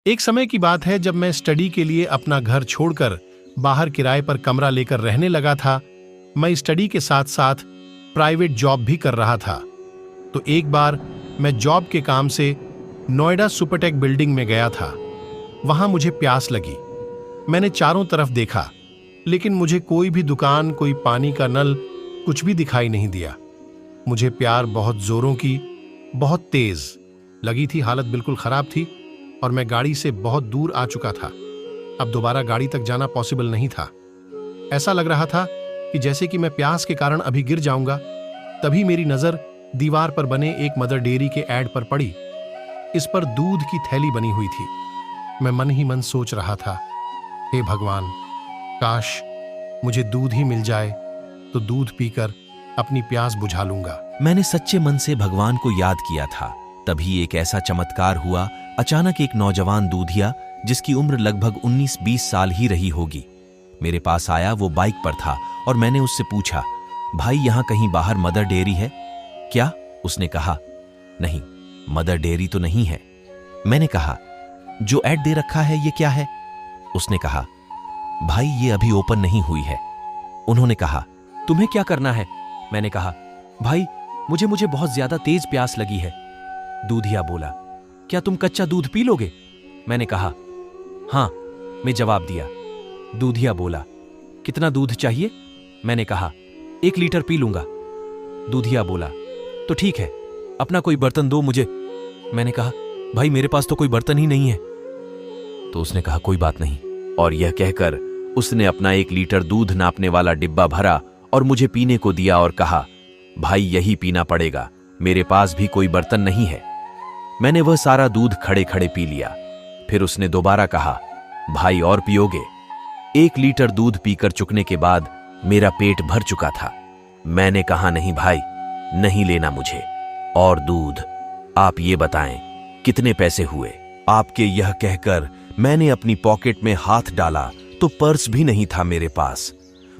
एक समय की बात है जब मैं स्टडी के लिए अपना घर छोड़कर बाहर किराए पर कमरा लेकर रहने लगा था। मैं स्टडी के साथ साथ प्राइवेट जॉब भी कर रहा था। तो एक बार मैं जॉब के काम से नोएडा सुपरटेक बिल्डिंग में गया था। वहां मुझे प्यास लगी। मैंने चारों तरफ देखा, लेकिन मुझे कोई भी दुकान, कोई पानी का नल, कुछ भी दिखाई नहीं दिया। मुझे प्यार बहुत जोरों की, बहुत तेज लगी थी। हालत बिल्कुल खराब थी और मैं गाड़ी से बहुत दूर आ चुका था। अब दोबारा गाड़ी तक जाना पॉसिबल नहीं था। ऐसा लग रहा था कि जैसे कि मैं प्यास के कारण अभी गिर जाऊंगा। तभी मेरी नजर दीवार पर बने एक मदर डेयरी के ऐड पर पड़ी। इस पर दूध की थैली बनी हुई थी। मैं मन ही मन सोच रहा था, हे भगवान, काश मुझे दूध ही मिल जाए तो दूध पीकर अपनी प्यास बुझा लूंगा। मैंने सच्चे मन से भगवान को याद किया था। तभी एक ऐसा चमत्कार हुआ। अचानक एक नौजवान दूधिया, जिसकी उम्र लगभग 19-20 साल ही रही होगी, मेरे पास आया। वो बाइक पर था और मैंने उससे पूछा, भाई यहाँ कहीं बाहर मदर डेयरी है क्या? उसने कहा, नहीं, मदर डेयरी तो नहीं है। मैंने कहा, जो ऐड दे रखा है ये क्या है? उसने कहा, भाई ये अभी ओपन नहीं हुई है। उन्होंने कहा, तुम्हें क्या करना है? मैंने कहा, भाई मुझे बहुत ज्यादा तेज प्यास लगी है। दूधिया बोला, क्या तुम कच्चा दूध पी लोगे? मैंने कहा, हां। मैं जवाब दिया। दूधिया बोला, कितना दूध चाहिए? मैंने कहा, 1 लीटर पी लूंगा। दूधिया बोला, तो ठीक है, अपना कोई बर्तन दो मुझे। मैंने कहा, भाई मेरे पास तो कोई बर्तन ही नहीं है। तो उसने कहा, कोई बात नहीं। और यह कहकर उसने अपना 1 लीटर दूध नापने वाला डिब्बा भरा और मुझे पीने को दिया और कहा, भाई यही पीना पड़ेगा, मेरे पास भी कोई बर्तन नहीं है। मैंने वह सारा दूध खड़े खड़े पी लिया। फिर उसने दोबारा कहा, भाई और पियोगे? 1 लीटर दूध पीकर चुकने के बाद मेरा पेट भर चुका था। मैंने कहा, नहीं भाई, नहीं लेना मुझे और दूध। आप ये बताएं कितने पैसे हुए? आपके यह कहकर मैंने अपनी पॉकेट में हाथ डाला तो पर्स भी नहीं था मेरे पास।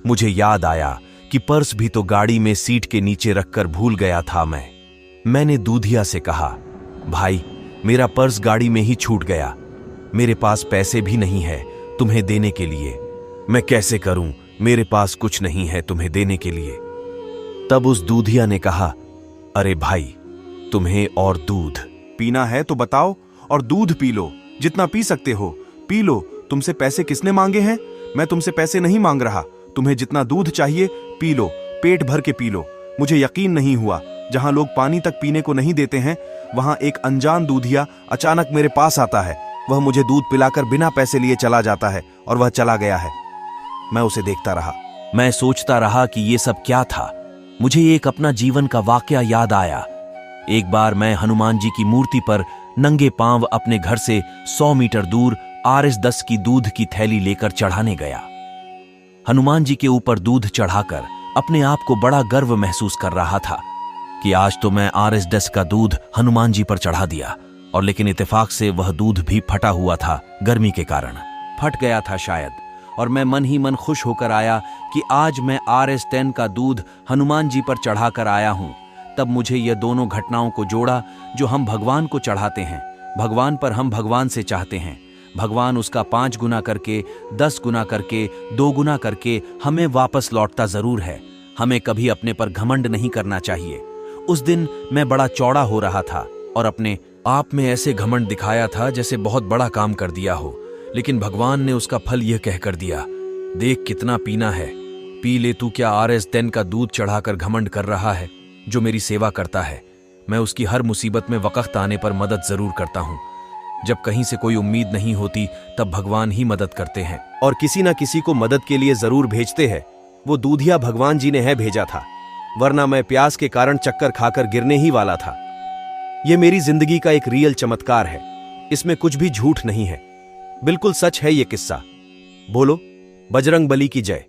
मुझे याद आया कि पर्स भी तो गाड़ी में सीट के नीचे रखकर भूल गया था मैंने दूधिया से कहा, भाई मेरा पर्स गाड़ी में ही छूट गया, मेरे पास पैसे भी नहीं है तुम्हें देने के लिए। मैं कैसे करूं? मेरे पास कुछ नहीं है तुम्हें देने के लिए। तब उस दूधिया ने कहा, अरे भाई, तुम्हें और दूध पीना है तो बताओ और दूध पी लो, जितना पी सकते हो पी लो। तुमसे पैसे किसने मांगे हैं? मैं तुमसे पैसे नहीं मांग रहा। तुम्हें जितना दूध चाहिए पी लो, पेट भर के पी लो। मुझे यकीन नहीं हुआ, जहां लोग पानी तक पीने को नहीं देते हैं, वहां एक अनजान दूधिया अचानक मेरे पास आता है। वह मुझे दूध पिलाकर बिना पैसे लिए चला जाता है और वह चला गया है। मैं उसे देखता रहा। मैं सोचता रहा कि ये सब क्या था। मुझे एक अपना जीवन का वाकया याद आया। एक बार मैं हनुमान जी की मूर्ति पर नंगे पांव अपने घर से 100 मीटर दूर RS10 की दूध की थैली लेकर चढ़ाने गया। हनुमान जी के ऊपर दूध चढ़ाकर अपने आप को बड़ा गर्व महसूस कर रहा था कि आज तो मैं RS10 का दूध हनुमान जी पर चढ़ा दिया। और लेकिन इत्तेफाक से वह दूध भी फटा हुआ था, गर्मी के कारण फट गया था शायद। और मैं मन ही मन खुश होकर आया कि आज मैं RS10 का दूध हनुमान जी पर चढ़ाकर आया हूं। तब मुझे यह दोनों घटनाओं को जोड़ा, जो हम भगवान को चढ़ाते हैं, भगवान पर हम भगवान से चाहते हैं। भगवान उसका 5 गुना करके, 10 गुना करके, 2 गुना करके हमें वापस लौटता जरूर है। हमें कभी अपने पर घमंड नहीं करना चाहिए। उस दिन मैं बड़ा चौड़ा हो रहा था और अपने आप में ऐसे घमंड दिखाया था जैसे बहुत बड़ा काम कर दिया हो। लेकिन भगवान ने उसका फल यह कहकर दिया, देख कितना पीना है, पी ले। तू क्या RS10 का दूध चढ़ाकर घमंड कर रहा है? जो मेरी सेवा करता है, मैं उसकी हर मुसीबत में वक्त आने पर मदद जरूर करता हूँ। जब कहीं से कोई उम्मीद नहीं होती तब भगवान ही मदद करते हैं और किसी ना किसी को मदद के लिए जरूर भेजते हैं। वो दूधिया भगवान जी ने है भेजा था, वरना मैं प्यास के कारण चक्कर खाकर गिरने ही वाला था। यह मेरी जिंदगी का एक रियल चमत्कार है। इसमें कुछ भी झूठ नहीं है, बिल्कुल सच है ये किस्सा। बोलो बजरंग बली की जय।